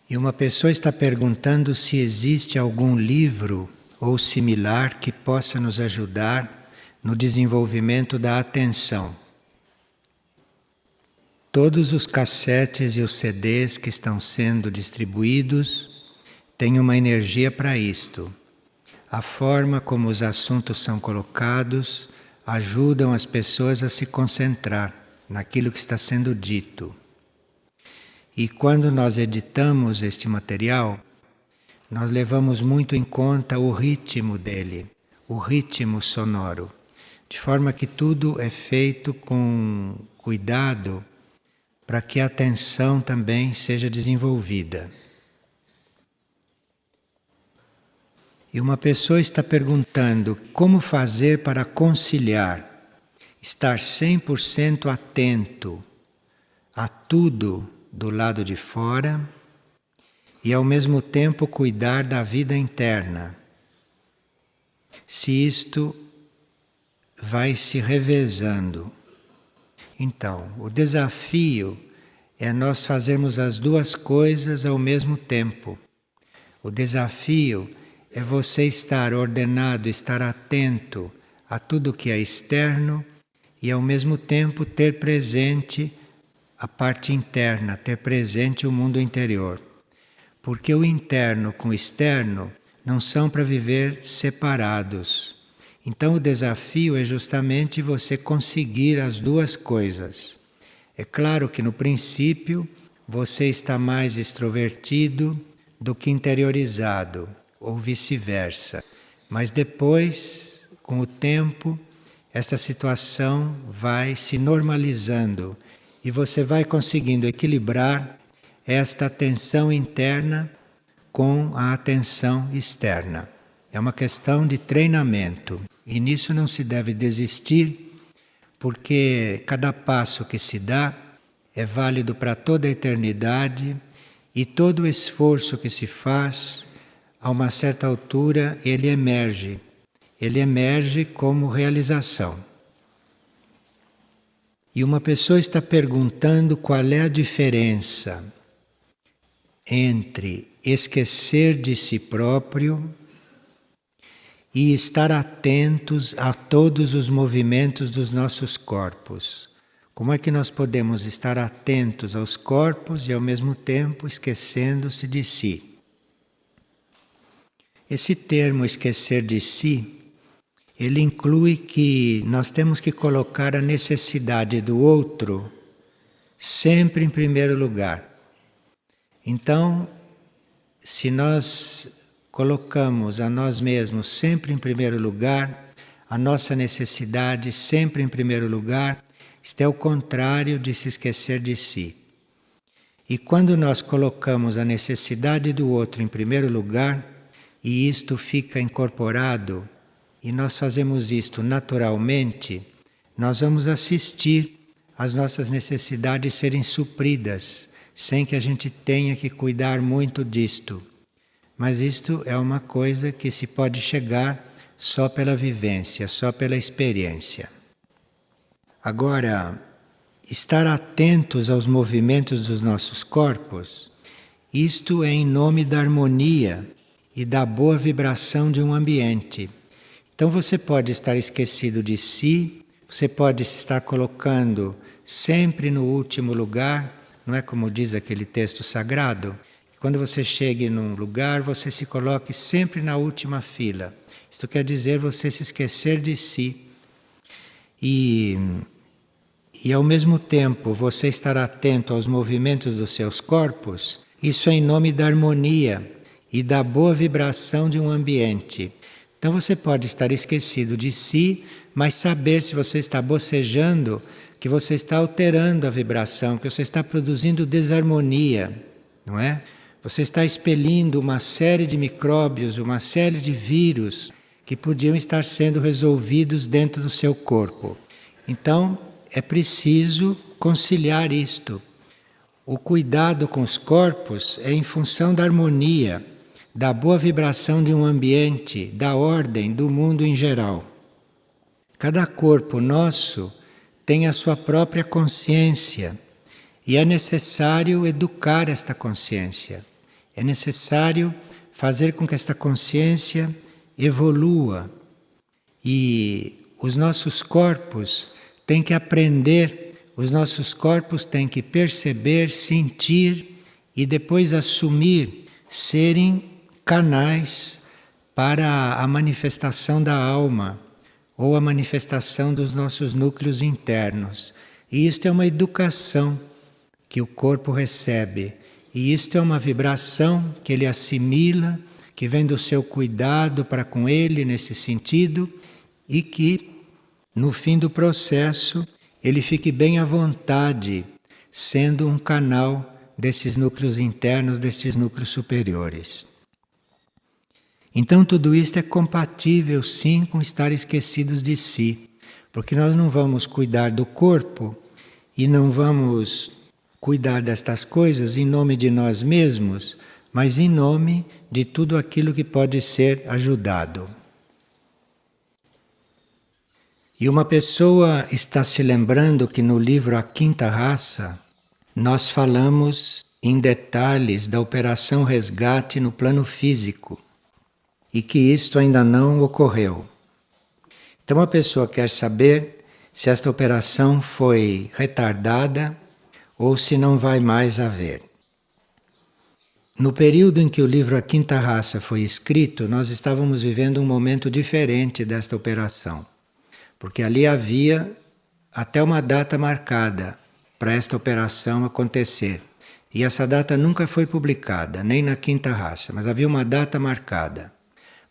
E uma pessoa está perguntando se existe algum livro ou similar que possa nos ajudar no desenvolvimento da atenção. Todos os cassetes e os CDs que estão sendo distribuídos têm uma energia para isto. A forma como os assuntos são colocados ajudam as pessoas a se concentrar naquilo que está sendo dito. E quando nós editamos este material, nós levamos muito em conta o ritmo dele, o ritmo sonoro, de forma que tudo é feito com cuidado para que a atenção também seja desenvolvida. E uma pessoa está perguntando como fazer para conciliar, estar 100% atento a tudo do lado de fora e ao mesmo tempo cuidar da vida interna. Se isto vai se revezando. Então, o desafio é nós fazermos as duas coisas ao mesmo tempo. O desafio é você estar ordenado, estar atento a tudo que é externo e ao mesmo tempo ter presente a parte interna, ter presente o mundo interior. Porque o interno com o externo não são para viver separados. Então o desafio é justamente você conseguir as duas coisas. É claro que no princípio você está mais extrovertido do que interiorizado, ou vice-versa. Mas depois, com o tempo, esta situação vai se normalizando e você vai conseguindo equilibrar esta atenção interna com a atenção externa. É uma questão de treinamento e nisso não se deve desistir, porque cada passo que se dá é válido para toda a eternidade e todo o esforço que se faz, a uma certa altura, ele emerge como realização. E uma pessoa está perguntando qual é a diferença entre esquecer de si próprio e estar atentos a todos os movimentos dos nossos corpos. Como é que nós podemos estar atentos aos corpos e ao mesmo tempo esquecendo-se de si? Esse termo esquecer de si, ele inclui que nós temos que colocar a necessidade do outro sempre em primeiro lugar. Então, se nós colocamos a nós mesmos sempre em primeiro lugar, a nossa necessidade sempre em primeiro lugar, isto é o contrário de se esquecer de si. E quando nós colocamos a necessidade do outro em primeiro lugar, e isto fica incorporado, e nós fazemos isto naturalmente, nós vamos assistir às nossas necessidades serem supridas, sem que a gente tenha que cuidar muito disto. Mas isto é uma coisa que se pode chegar só pela vivência, só pela experiência. Agora, estar atentos aos movimentos dos nossos corpos, isto é em nome da harmonia e da boa vibração de um ambiente. Então você pode estar esquecido de si, você pode se estar colocando sempre no último lugar, não é como diz aquele texto sagrado? Quando você chegue num lugar, você se coloque sempre na última fila. Isto quer dizer você se esquecer de si. E ao mesmo tempo você estar atento aos movimentos dos seus corpos, isso é em nome da harmonia e da boa vibração de um ambiente. Então você pode estar esquecido de si, mas saber se você está bocejando, que você está alterando a vibração, que você está produzindo desarmonia, não é? Você está expelindo uma série de micróbios, uma série de vírus que podiam estar sendo resolvidos dentro do seu corpo. Então, é preciso conciliar isto. O cuidado com os corpos é em função da harmonia, da boa vibração de um ambiente, da ordem, do mundo em geral. Cada corpo nosso tem a sua própria consciência e é necessário educar esta consciência. É necessário fazer com que esta consciência evolua. E os nossos corpos têm que aprender, os nossos corpos têm que perceber, sentir e depois assumir serem canais para a manifestação da alma ou a manifestação dos nossos núcleos internos. E isto é uma educação que o corpo recebe. E isto é uma vibração que ele assimila, que vem do seu cuidado para com ele nesse sentido, e que, no fim do processo, ele fique bem à vontade, sendo um canal desses núcleos internos, desses núcleos superiores. Então tudo isto é compatível sim com estar esquecidos de si, porque nós não vamos cuidar do corpo e não vamos cuidar destas coisas em nome de nós mesmos, mas em nome de tudo aquilo que pode ser ajudado. E uma pessoa está se lembrando que no livro A Quinta Raça, nós falamos em detalhes da operação resgate no plano físico e que isto ainda não ocorreu. Então a pessoa quer saber se esta operação foi retardada ou se não vai mais haver. No período em que o livro A Quinta Raça foi escrito, nós estávamos vivendo um momento diferente desta operação, porque ali havia até uma data marcada para esta operação acontecer. E essa data nunca foi publicada, nem na Quinta Raça, mas havia uma data marcada.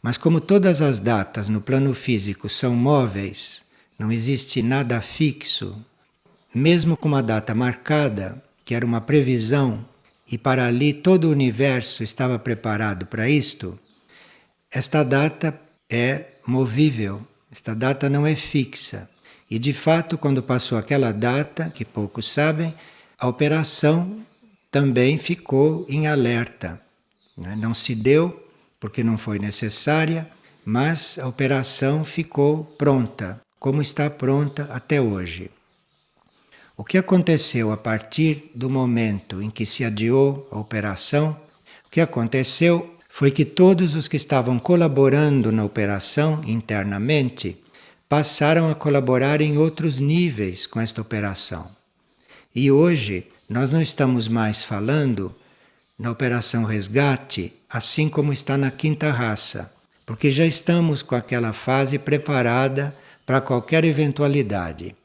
Mas como todas as datas no plano físico são móveis, não existe nada fixo, mesmo com uma data marcada, que era uma previsão, e para ali todo o universo estava preparado para isto, esta data é movível, esta data não é fixa. E de fato, quando passou aquela data, que poucos sabem, a operação também ficou em alerta. Não se deu porque não foi necessária, mas a operação ficou pronta, como está pronta até hoje. O que aconteceu a partir do momento em que se adiou a operação? O que aconteceu foi que todos os que estavam colaborando na operação internamente passaram a colaborar em outros níveis com esta operação. E hoje nós não estamos mais falando na Operação Resgate, assim como está na Quinta Raça, porque já estamos com aquela fase preparada para qualquer eventualidade.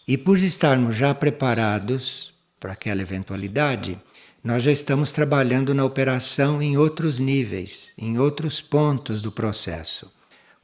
E por estarmos já preparados para aquela eventualidade, nós já estamos trabalhando na operação em outros níveis, em outros pontos do processo.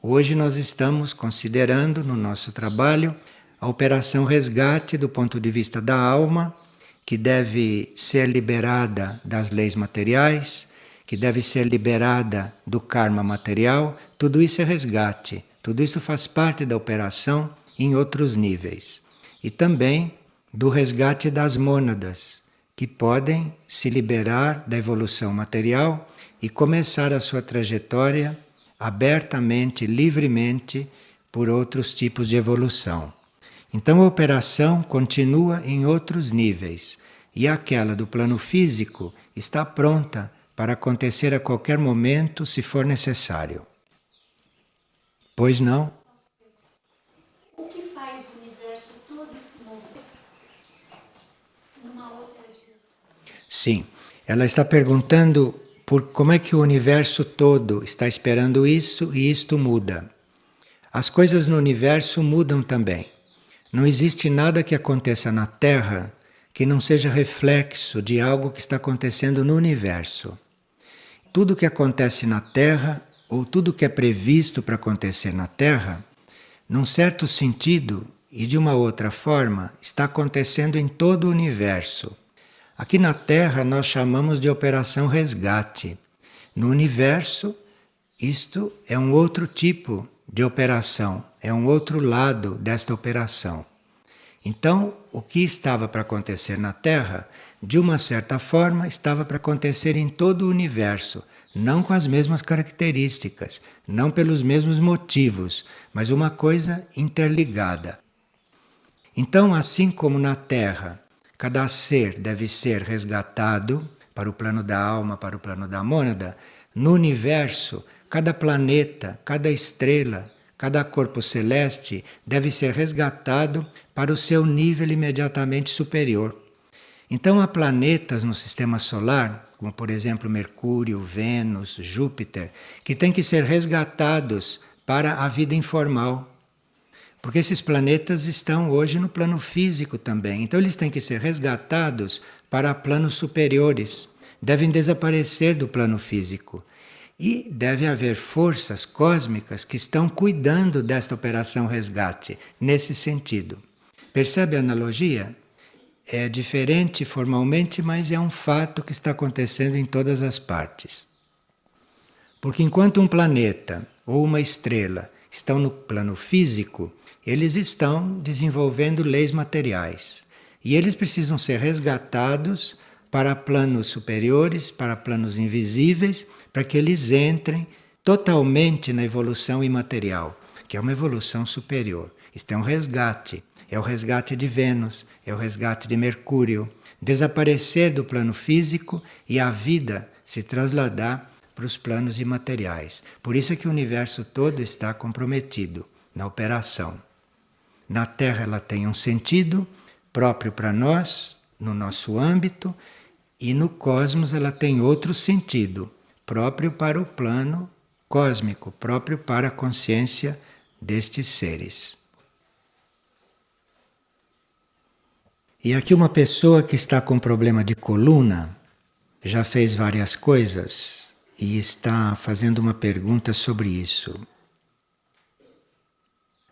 Hoje nós estamos considerando no nosso trabalho a Operação Resgate do ponto de vista da alma, que deve ser liberada das leis materiais, que deve ser liberada do karma material. Tudo isso é resgate, tudo isso faz parte da operação em outros níveis. E também do resgate das mônadas, que podem se liberar da evolução material e começar a sua trajetória abertamente, livremente, por outros tipos de evolução. Então a operação continua em outros níveis e aquela do plano físico está pronta para acontecer a qualquer momento, se for necessário. Pois não? O que faz o universo todo se mover numa outra direção? Sim, ela está perguntando por como é que o universo todo está esperando isso e isto muda. As coisas no universo mudam também. Não existe nada que aconteça na Terra que não seja reflexo de algo que está acontecendo no universo. Tudo que acontece na Terra, ou tudo que é previsto para acontecer na Terra, num certo sentido e de uma outra forma, está acontecendo em todo o universo. Aqui na Terra nós chamamos de operação resgate. No universo, isto é um outro tipo de operação, é um outro lado desta operação. Então, o que estava para acontecer na Terra, de uma certa forma, estava para acontecer em todo o universo, não com as mesmas características, não pelos mesmos motivos, mas uma coisa interligada. Então, assim como na Terra, cada ser deve ser resgatado para o plano da alma, para o plano da mônada, no universo, cada planeta, cada estrela, cada corpo celeste deve ser resgatado para o seu nível imediatamente superior. Então há planetas no sistema solar, como por exemplo Mercúrio, Vênus, Júpiter, que têm que ser resgatados para a vida informal. Porque esses planetas estão hoje no plano físico também. Então eles têm que ser resgatados para planos superiores. Devem desaparecer do plano físico. E deve haver forças cósmicas que estão cuidando desta operação resgate, nesse sentido. Percebe a analogia? É diferente formalmente, mas é um fato que está acontecendo em todas as partes. Porque enquanto um planeta ou uma estrela estão no plano físico, eles estão desenvolvendo leis materiais. E eles precisam ser resgatados para planos superiores, para planos invisíveis, para que eles entrem totalmente na evolução imaterial, que é uma evolução superior. Isto é um resgate. É o resgate de Vênus, é o resgate de Mercúrio. Desaparecer do plano físico e a vida se trasladar para os planos imateriais. Por isso é que o universo todo está comprometido na operação. Na Terra ela tem um sentido próprio para nós, no nosso âmbito, e no cosmos ela tem outro sentido, próprio para o plano cósmico, próprio para a consciência destes seres. E aqui uma pessoa que está com problema de coluna, já fez várias coisas e está fazendo uma pergunta sobre isso.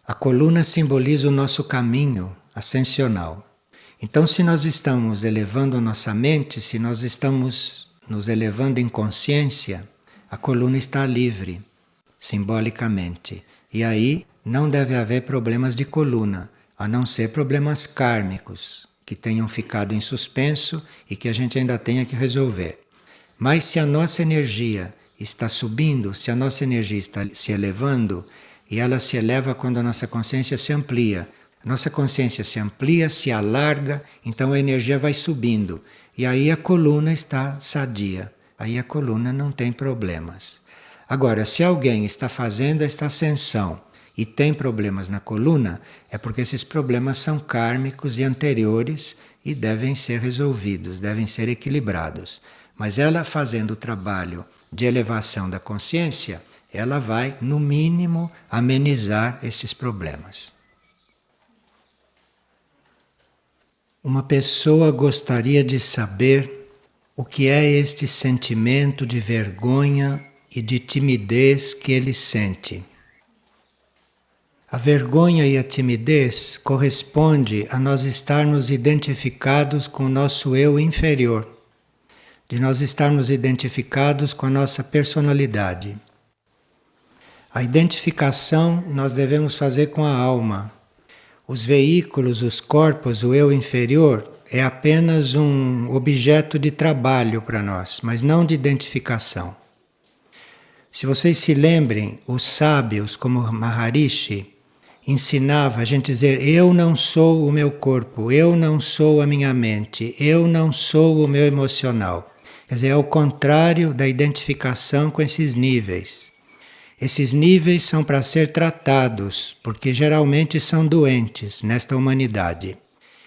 A coluna simboliza o nosso caminho ascensional. Então, se nós estamos elevando a nossa mente, se nós estamos nos elevando em consciência, a coluna está livre, simbolicamente. E aí não deve haver problemas de coluna, a não ser problemas kármicos, que tenham ficado em suspenso e que a gente ainda tenha que resolver. Mas se a nossa energia está subindo, se a nossa energia está se elevando, e ela se eleva quando a nossa consciência se amplia. A nossa consciência se amplia, se alarga, então a energia vai subindo. E aí a coluna está sadia. Aí a coluna não tem problemas. Agora, se alguém está fazendo esta ascensão e tem problemas na coluna, é porque esses problemas são kármicos e anteriores e devem ser resolvidos, devem ser equilibrados. Mas ela fazendo o trabalho de elevação da consciência, ela vai, no mínimo, amenizar esses problemas. Uma pessoa gostaria de saber o que é este sentimento de vergonha e de timidez que ele sente. A vergonha e a timidez corresponde a nós estarmos identificados com o nosso eu inferior, de nós estarmos identificados com a nossa personalidade. A identificação nós devemos fazer com a alma. Os veículos, os corpos, o eu inferior é apenas um objeto de trabalho para nós, mas não de identificação. Se vocês se lembrem, os sábios, como Maharishi, ensinava a gente a dizer: eu não sou o meu corpo, eu não sou a minha mente, eu não sou o meu emocional. Quer dizer, é o contrário da identificação com esses níveis. Esses níveis são para ser tratados, porque geralmente são doentes nesta humanidade.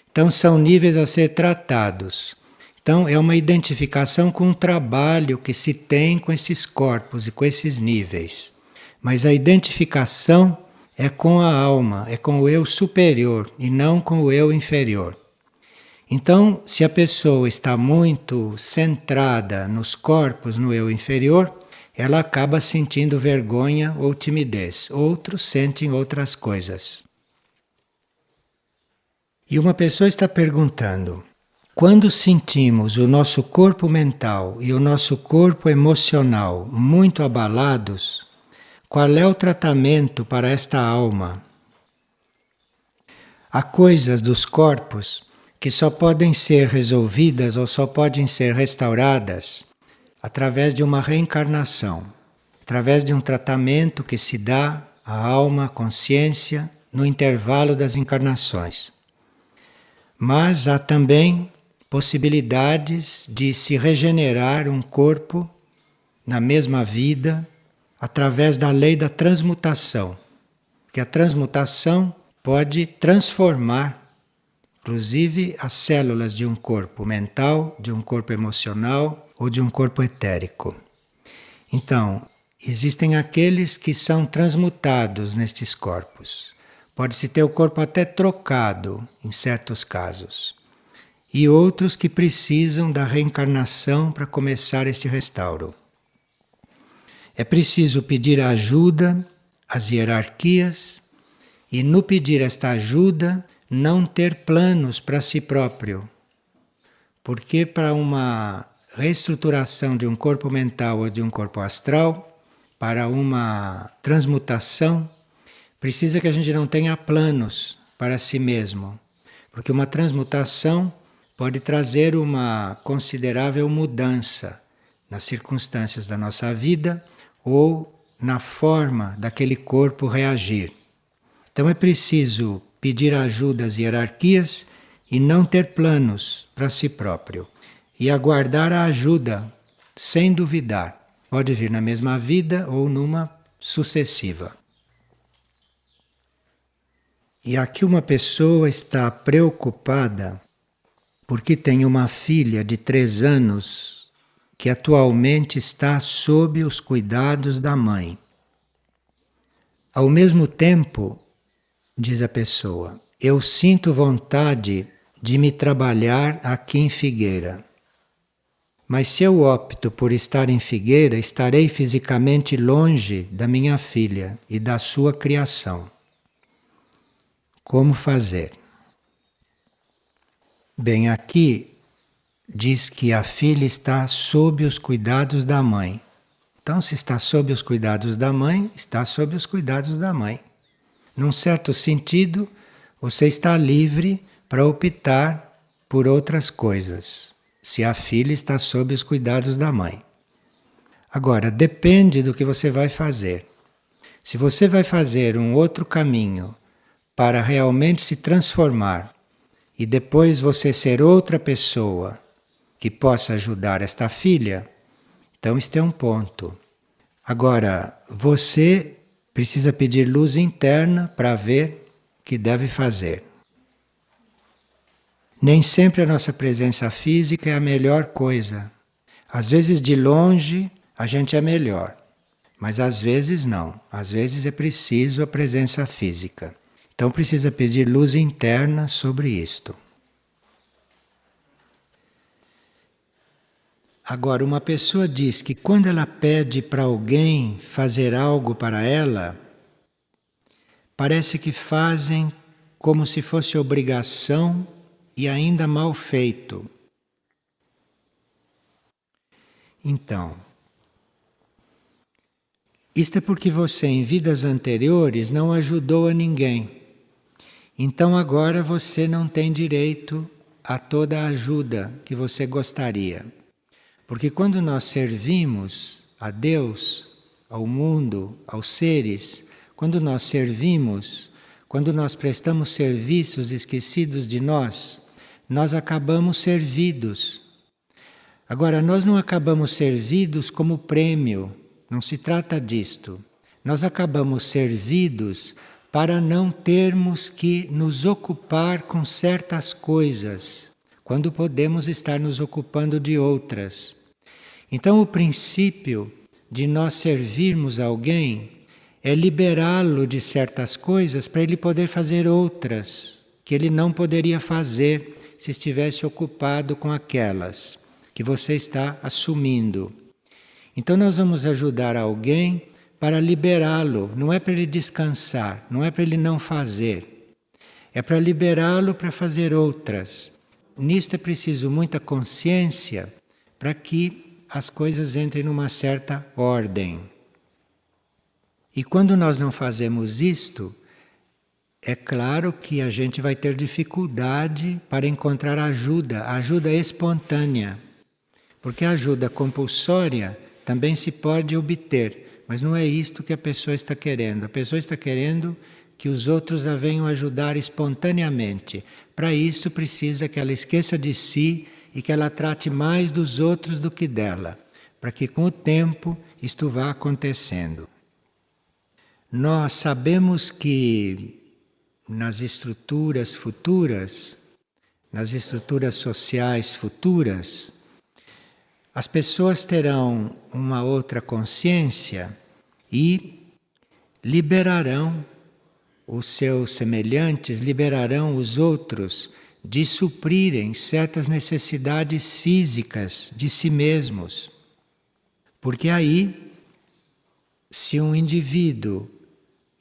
Então são níveis a ser tratados. Então é uma identificação com o trabalho que se tem com esses corpos e com esses níveis. Mas a identificação é com a alma, é com o eu superior e não com o eu inferior. Então, se a pessoa está muito centrada nos corpos, no eu inferior, ela acaba sentindo vergonha ou timidez. Outros sentem outras coisas. E uma pessoa está perguntando: quando sentimos o nosso corpo mental e o nosso corpo emocional muito abalados, qual é o tratamento para esta alma? Há coisas dos corpos que só podem ser resolvidas ou só podem ser restauradas através de uma reencarnação, através de um tratamento que se dá à alma, à consciência, no intervalo das encarnações. Mas há também possibilidades de se regenerar um corpo na mesma vida através da lei da transmutação. Que a transmutação pode transformar, inclusive, as células de um corpo mental, de um corpo emocional ou de um corpo etérico. Então, existem aqueles que são transmutados nestes corpos. Pode-se ter o corpo até trocado, em certos casos. E outros que precisam da reencarnação para começar este restauro. É preciso pedir ajuda às hierarquias e, no pedir esta ajuda, não ter planos para si próprio. Porque para uma reestruturação de um corpo mental ou de um corpo astral, para uma transmutação, precisa que a gente não tenha planos para si mesmo. Porque uma transmutação pode trazer uma considerável mudança nas circunstâncias da nossa vida ou na forma daquele corpo reagir. Então é preciso pedir ajuda às hierarquias e não ter planos para si próprio. E aguardar a ajuda, sem duvidar. Pode vir na mesma vida ou numa sucessiva. E aqui uma pessoa está preocupada porque tem uma filha de 3 anos que atualmente está sob os cuidados da mãe. Ao mesmo tempo, diz a pessoa, eu sinto vontade de me trabalhar aqui em Figueira. Mas se eu opto por estar em Figueira, estarei fisicamente longe da minha filha e da sua criação. Como fazer? Bem, aqui diz que a filha está sob os cuidados da mãe. Então, se está sob os cuidados da mãe, está sob os cuidados da mãe. Num certo sentido, você está livre para optar por outras coisas, se a filha está sob os cuidados da mãe. Agora, depende do que você vai fazer. Se você vai fazer um outro caminho para realmente se transformar e depois você ser outra pessoa que possa ajudar esta filha, então este é um ponto. Agora, você precisa pedir luz interna para ver o que deve fazer. Nem sempre a nossa presença física é a melhor coisa. Às vezes de longe a gente é melhor, mas às vezes não. Às vezes é preciso a presença física. Então precisa pedir luz interna sobre isto. Agora, uma pessoa diz que quando ela pede para alguém fazer algo para ela, parece que fazem como se fosse obrigação e ainda mal feito. Então, isto é porque você em vidas anteriores não ajudou a ninguém. Então agora você não tem direito a toda a ajuda que você gostaria. Porque quando nós servimos a Deus, ao mundo, aos seres, quando nós servimos, quando nós prestamos serviços esquecidos de nós acabamos servidos. Agora, nós não acabamos servidos como prêmio, não se trata disto. Nós acabamos servidos para não termos que nos ocupar com certas coisas, quando podemos estar nos ocupando de outras. Então, o princípio de nós servirmos alguém é liberá-lo de certas coisas para ele poder fazer outras que ele não poderia fazer se estivesse ocupado com aquelas que você está assumindo. Então, nós vamos ajudar alguém para liberá-lo, não é para ele descansar, não é para ele não fazer, é para liberá-lo para fazer outras. Nisto é preciso muita consciência para que as coisas entrem numa certa ordem. E quando nós não fazemos isto, é claro que a gente vai ter dificuldade para encontrar ajuda espontânea. Porque a ajuda compulsória também se pode obter, mas não é isto que a pessoa está querendo. A pessoa está querendo que os outros a venham ajudar espontaneamente. Para isso precisa que ela esqueça de si e que ela trate mais dos outros do que dela, para que com o tempo isto vá acontecendo. Nós sabemos que nas estruturas futuras, nas estruturas sociais futuras, as pessoas terão uma outra consciência e liberarão os seus semelhantes, liberarão os outros de suprirem certas necessidades físicas de si mesmos. Porque aí, se um indivíduo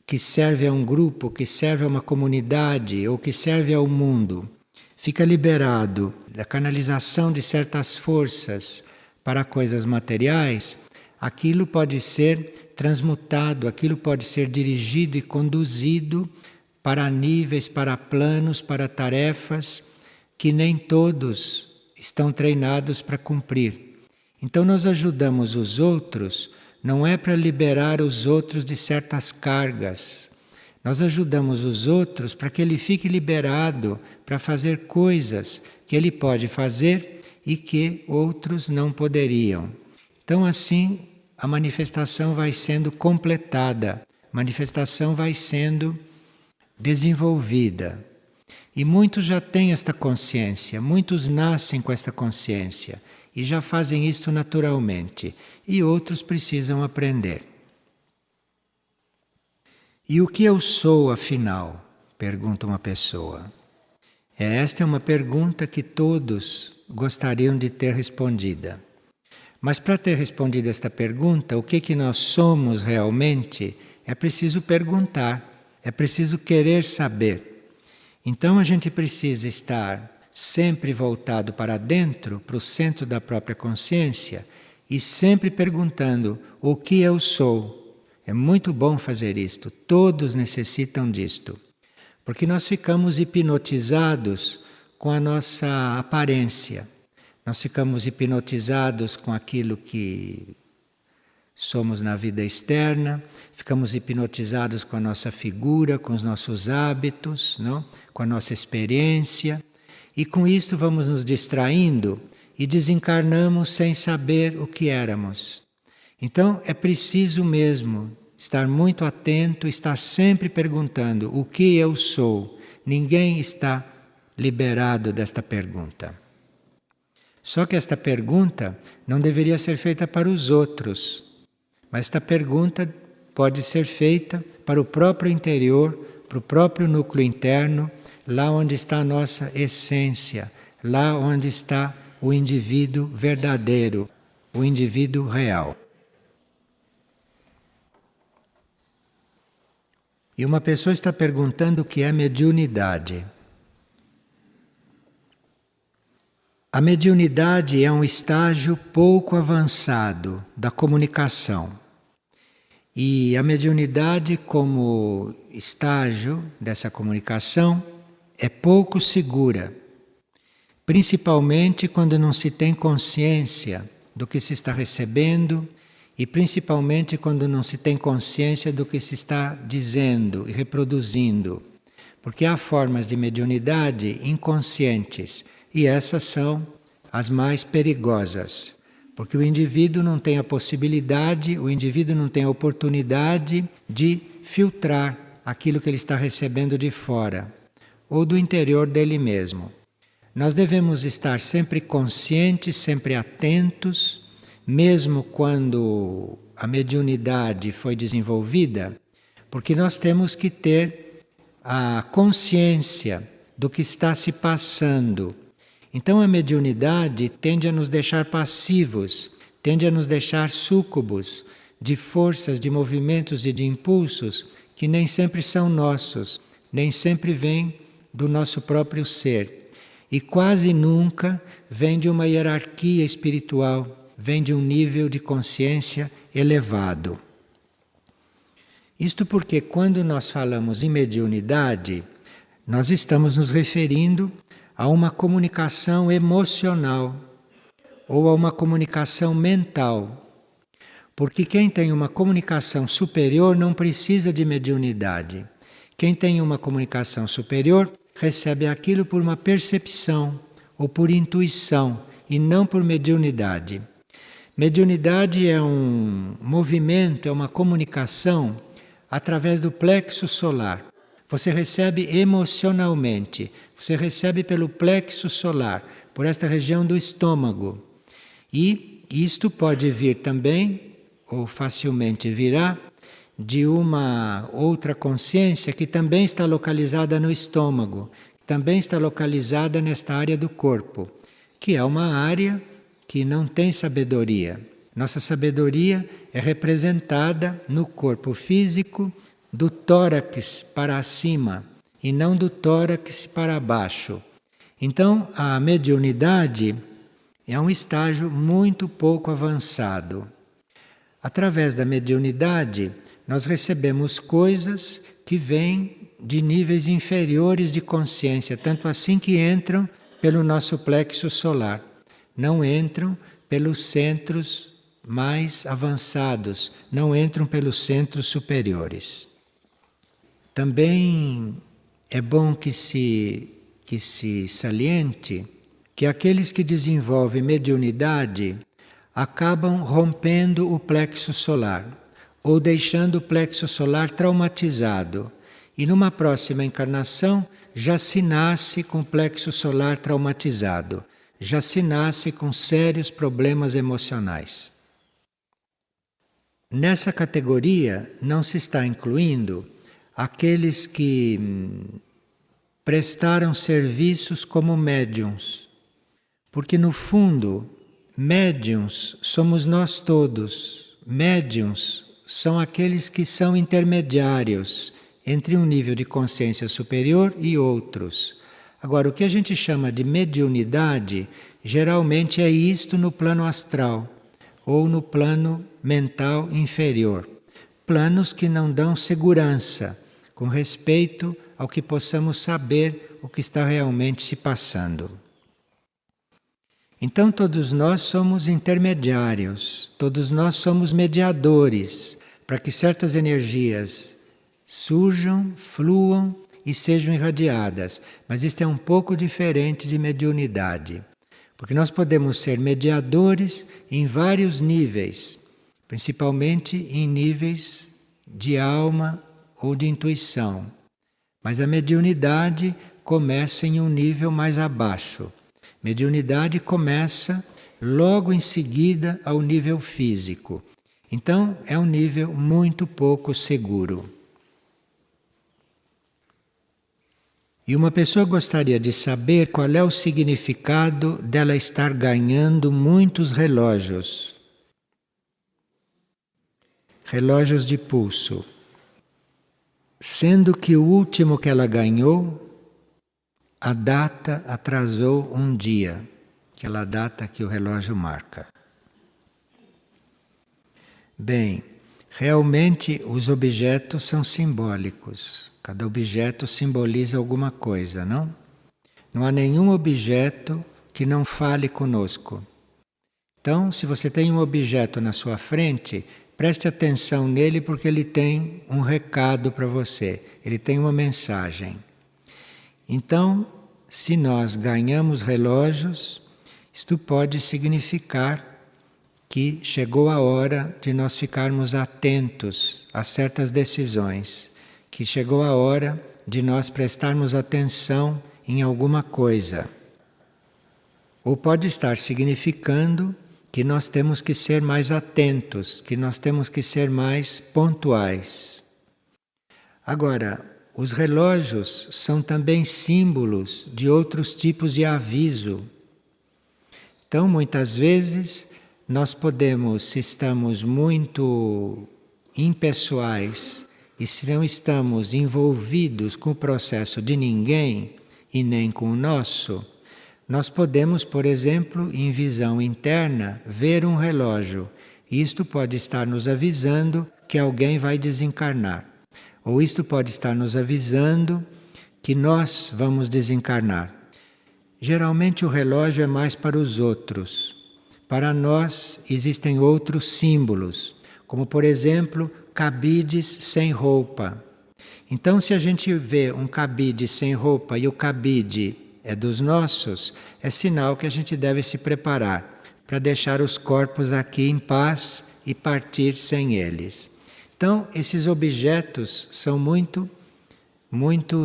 que serve a um grupo, que serve a uma comunidade ou que serve ao mundo, fica liberado da canalização de certas forças para coisas materiais, aquilo pode ser transmutado, aquilo pode ser dirigido e conduzido para níveis, para planos, para tarefas que nem todos estão treinados para cumprir. Então nós ajudamos os outros, não é para liberar os outros de certas cargas. Nós ajudamos os outros para que ele fique liberado para fazer coisas que ele pode fazer e que outros não poderiam. Então assim a manifestação vai sendo completada, a manifestação vai sendo desenvolvida. E muitos já têm esta consciência, muitos nascem com esta consciência e já fazem isto naturalmente, e outros precisam aprender. E o que eu sou, afinal? Pergunta uma pessoa. Esta é uma pergunta que todos gostariam de ter respondida. Mas para ter respondido esta pergunta, o que nós somos realmente, é preciso perguntar, é preciso querer saber. Então a gente precisa estar sempre voltado para dentro, para o centro da própria consciência, e sempre perguntando o que eu sou. É muito bom fazer isto, todos necessitam disto. Porque nós ficamos hipnotizados com a nossa aparência. Nós ficamos hipnotizados com aquilo que somos na vida externa, ficamos hipnotizados com a nossa figura, com os nossos hábitos, não? Com a nossa experiência. E com isto vamos nos distraindo e desencarnamos sem saber o que éramos. Então é preciso mesmo estar muito atento, estar sempre perguntando o que eu sou. Ninguém está liberado desta pergunta. Só que esta pergunta não deveria ser feita para os outros, mas esta pergunta pode ser feita para o próprio interior, para o próprio núcleo interno, lá onde está a nossa essência, lá onde está o indivíduo verdadeiro, o indivíduo real. E uma pessoa está perguntando o que é mediunidade. A mediunidade é um estágio pouco avançado da comunicação. E a mediunidade, como estágio dessa comunicação, é pouco segura, principalmente quando não se tem consciência do que se está recebendo e principalmente quando não se tem consciência do que se está dizendo e reproduzindo. Porque há formas de mediunidade inconscientes e essas são as mais perigosas. Porque o indivíduo não tem a possibilidade, o indivíduo não tem a oportunidade de filtrar aquilo que ele está recebendo de fora ou do interior dele mesmo. Nós devemos estar sempre conscientes, sempre atentos, mesmo quando a mediunidade foi desenvolvida, porque nós temos que ter a consciência do que está se passando. Então a mediunidade tende a nos deixar passivos, tende a nos deixar súcubos de forças, de movimentos e de impulsos que nem sempre são nossos, nem sempre vêm do nosso próprio ser. E quase nunca vem de uma hierarquia espiritual, vem de um nível de consciência elevado. Isto porque quando nós falamos em mediunidade, nós estamos nos referindo a uma comunicação emocional ou a uma comunicação mental. Porque quem tem uma comunicação superior não precisa de mediunidade. Quem tem uma comunicação superior recebe aquilo por uma percepção, ou por intuição e não por mediunidade. Mediunidade é um movimento, é uma comunicação através do plexo solar. Você recebe emocionalmente, você recebe pelo plexo solar, por esta região do estômago. E isto pode vir também, ou facilmente virá, de uma outra consciência que também está localizada no estômago, também está localizada nesta área do corpo, que é uma área que não tem sabedoria. Nossa sabedoria é representada no corpo físico do tórax para cima e não do tórax para baixo. Então, a mediunidade é um estágio muito pouco avançado. Através da mediunidade, nós recebemos coisas que vêm de níveis inferiores de consciência, tanto assim que entram pelo nosso plexo solar, não entram pelos centros mais avançados, não entram pelos centros superiores. Também é bom que se saliente que aqueles que desenvolvem mediunidade acabam rompendo o plexo solar ou deixando o plexo solar traumatizado. E numa próxima encarnação já se nasce com o plexo solar traumatizado, já se nasce com sérios problemas emocionais. Nessa categoria não se está incluindo aqueles que prestaram serviços como médiuns, porque no fundo, médiuns somos nós todos. Médiuns são aqueles que são intermediários entre um nível de consciência superior e outros. Agora, o que a gente chama de mediunidade, geralmente é isto no plano astral ou no plano mental inferior. Planos que não dão segurança com respeito ao que possamos saber o que está realmente se passando. Então todos nós somos intermediários, todos nós somos mediadores para que certas energias surjam, fluam e sejam irradiadas. Mas isto é um pouco diferente de mediunidade, porque nós podemos ser mediadores em vários níveis, principalmente em níveis de alma ou de intuição. Mas a mediunidade começa em um nível mais abaixo. Mediunidade começa logo em seguida ao nível físico. Então, é um nível muito pouco seguro. E uma pessoa gostaria de saber qual é o significado dela estar ganhando muitos relógios. Relógios de pulso. Sendo que o último que ela ganhou, a data atrasou um dia, aquela data que o relógio marca. Bem, realmente os objetos são simbólicos. Cada objeto simboliza alguma coisa, não? Não há nenhum objeto que não fale conosco. Então, se você tem um objeto na sua frente, preste atenção nele porque ele tem um recado para você, ele tem uma mensagem. Então, se nós ganhamos relógios, isto pode significar que chegou a hora de nós ficarmos atentos a certas decisões, que chegou a hora de nós prestarmos atenção em alguma coisa. Ou pode estar significando que nós temos que ser mais atentos, que nós temos que ser mais pontuais. Agora, os relógios são também símbolos de outros tipos de aviso. Então, muitas vezes, nós podemos, se estamos muito impessoais e se não estamos envolvidos com o processo de ninguém e nem com o nosso, nós podemos, por exemplo, em visão interna, ver um relógio. Isto pode estar nos avisando que alguém vai desencarnar. Ou isto pode estar nos avisando que nós vamos desencarnar. Geralmente o relógio é mais para os outros. Para nós existem outros símbolos, como por exemplo, cabides sem roupa. Então, se a gente vê um cabide sem roupa e o cabide é dos nossos, é sinal que a gente deve se preparar para deixar os corpos aqui em paz e partir sem eles. Então, esses objetos são muito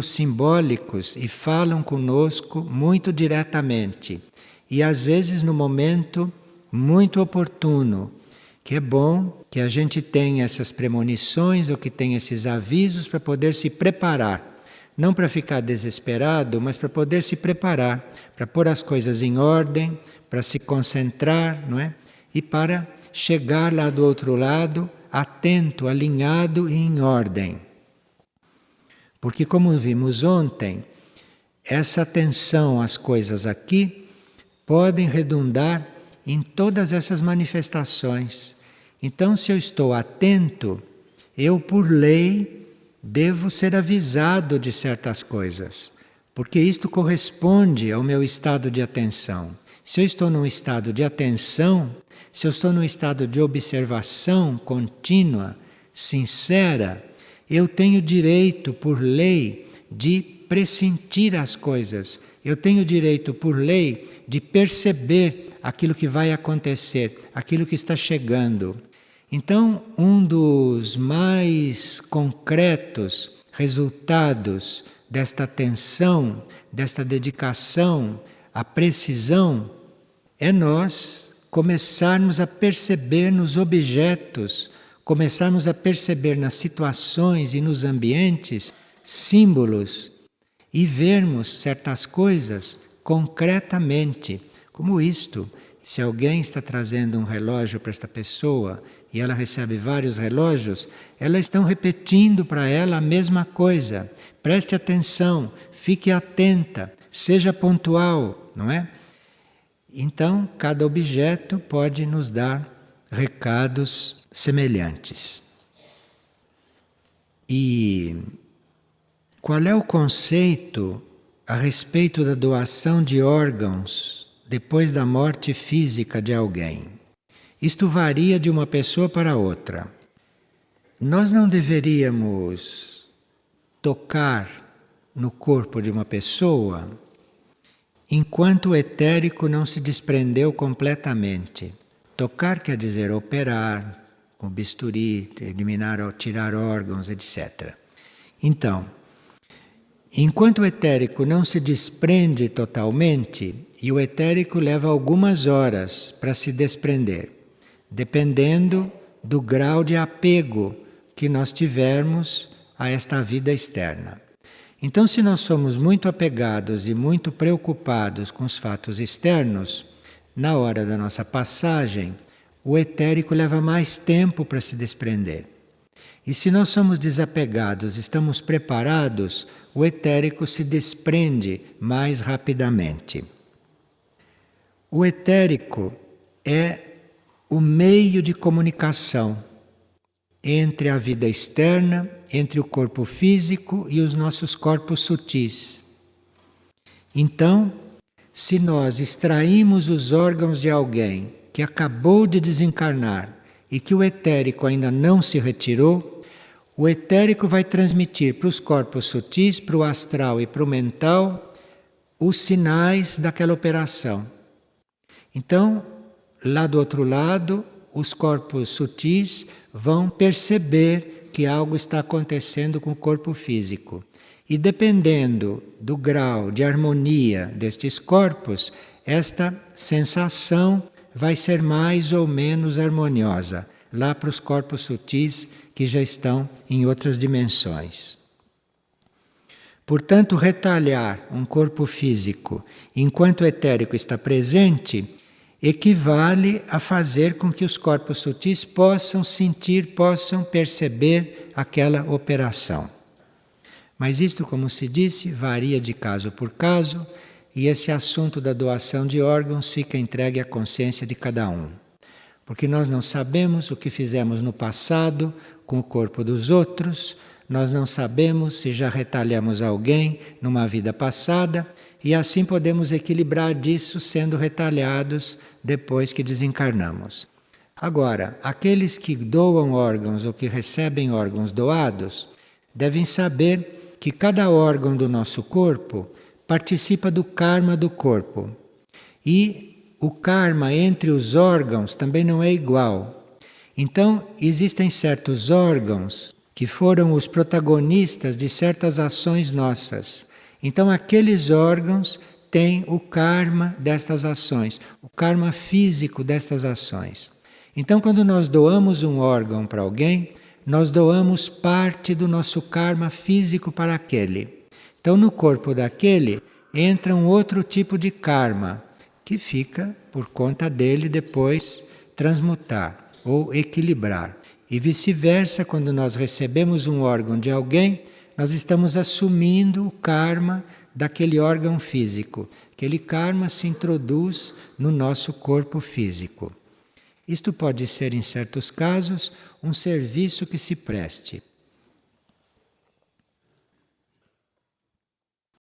simbólicos e falam conosco muito diretamente. E às vezes no momento muito oportuno, que é bom que a gente tenha essas premonições ou que tenha esses avisos para poder se preparar. Não para ficar desesperado, mas para poder se preparar, para pôr as coisas em ordem, para se concentrar, não é? E para chegar lá do outro lado, atento, alinhado e em ordem. Porque, como vimos ontem, essa atenção às coisas aqui podem redundar em todas essas manifestações. Então, se eu estou atento, eu, por lei, devo ser avisado de certas coisas, porque isto corresponde ao meu estado de atenção. Se eu estou num estado de atenção, se eu estou num estado de observação contínua, sincera, eu tenho direito, por lei, de pressentir as coisas. Eu tenho direito, por lei, de perceber aquilo que vai acontecer, aquilo que está chegando. Então, um dos mais concretos resultados desta atenção, desta dedicação à precisão, é nós começarmos a perceber nos objetos, começarmos a perceber nas situações e nos ambientes símbolos e vermos certas coisas concretamente, como isto. Se alguém está trazendo um relógio para esta pessoa e ela recebe vários relógios, elas estão repetindo para ela a mesma coisa. Preste atenção, fique atenta, seja pontual, não é? Então, cada objeto pode nos dar recados semelhantes. E qual é o conceito a respeito da doação de órgãos depois da morte física de alguém? Isto varia de uma pessoa para outra. Nós não deveríamos tocar no corpo de uma pessoa enquanto o etérico não se desprendeu completamente. Tocar quer dizer operar, com bisturi, eliminar ou tirar órgãos, etc. Então, enquanto o etérico não se desprende totalmente, e o etérico leva algumas horas para se desprender, dependendo do grau de apego que nós tivermos a esta vida externa. Então, se nós somos muito apegados e muito preocupados com os fatos externos, na hora da nossa passagem, o etérico leva mais tempo para se desprender. E se nós somos desapegados, estamos preparados, o etérico se desprende mais rapidamente. O etérico é o meio de comunicação entre a vida externa, entre o corpo físico e os nossos corpos sutis. Então, se nós extraímos os órgãos de alguém que acabou de desencarnar e que o etérico ainda não se retirou, o etérico vai transmitir para os corpos sutis, para o astral e para o mental, os sinais daquela operação. Então, lá do outro lado, os corpos sutis vão perceber que algo está acontecendo com o corpo físico. E dependendo do grau de harmonia destes corpos, esta sensação vai ser mais ou menos harmoniosa, lá para os corpos sutis que já estão em outras dimensões. Portanto, retalhar um corpo físico enquanto o etérico está presente equivale a fazer com que os corpos sutis possam sentir, possam perceber aquela operação. Mas isto, como se disse, varia de caso por caso, e esse assunto da doação de órgãos fica entregue à consciência de cada um. Porque nós não sabemos o que fizemos no passado com o corpo dos outros, nós não sabemos se já retalhamos alguém numa vida passada, e assim podemos equilibrar disso sendo retalhados depois que desencarnamos. Agora, aqueles que doam órgãos ou que recebem órgãos doados devem saber que cada órgão do nosso corpo participa do karma do corpo. E o karma entre os órgãos também não é igual. Então, existem certos órgãos que foram os protagonistas de certas ações nossas. Então, aqueles órgãos têm o karma destas ações, o karma físico destas ações. Então, quando nós doamos um órgão para alguém, nós doamos parte do nosso karma físico para aquele. Então, no corpo daquele entra um outro tipo de karma, que fica por conta dele depois transmutar ou equilibrar. E vice-versa, quando nós recebemos um órgão de alguém, nós estamos assumindo o karma daquele órgão físico. Aquele karma se introduz no nosso corpo físico. Isto pode ser, em certos casos, um serviço que se preste.